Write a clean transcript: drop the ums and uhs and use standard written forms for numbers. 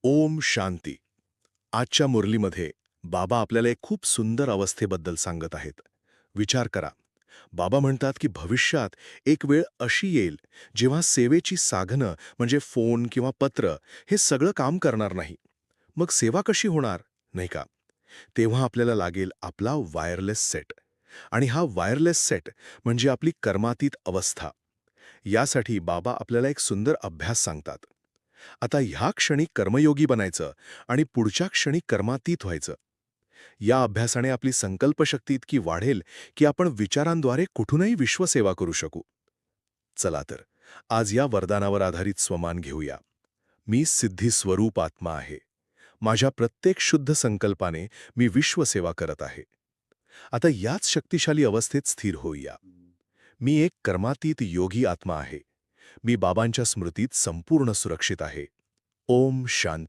ओम शांती. आजच्या मुरलीमध्ये बाबा आपल्याला एक खूप सुंदर अवस्थेबद्दल सांगत आहेत. विचार करा. बाबा म्हणतात की भविष्यात एक वेळ अशी येईल जेव्हा सेवेची साधनं म्हणजे फोन किंवा पत्र हे सगळं काम करणार नाही. मग सेवा कशी होणार, नाही का? तेव्हा आपल्याला लागेल आपला वायरलेस सेट. आणि हा वायरलेस सेट म्हणजे आपली कर्मातीत अवस्था. यासाठी बाबा आपल्याला एक सुंदर अभ्यास सांगतात. आता ह्या क्षणी कर्मयोगी बनायचं आणि पुढच्या क्षणी कर्मातीत व्हायचं. या अभ्यासाने आपली संकल्पशक्ती इतकी वाढेल की आपण विचारांद्वारे कुठूनही विश्वसेवा करू शकू. चला तर, आज या वरदानावर आधारित स्वमान घेऊया. मी सिद्धी स्वरूप आत्मा आहे. माझ्या प्रत्येक शुद्ध संकल्पाने मी विश्वसेवा करत आहे. आता याच शक्तिशाली अवस्थेत स्थिर होऊया. मी एक कर्मातीत योगी आत्मा आहे. मी बाबांच्या स्मृतीत संपूर्ण सुरक्षित आहे. ओम शांती.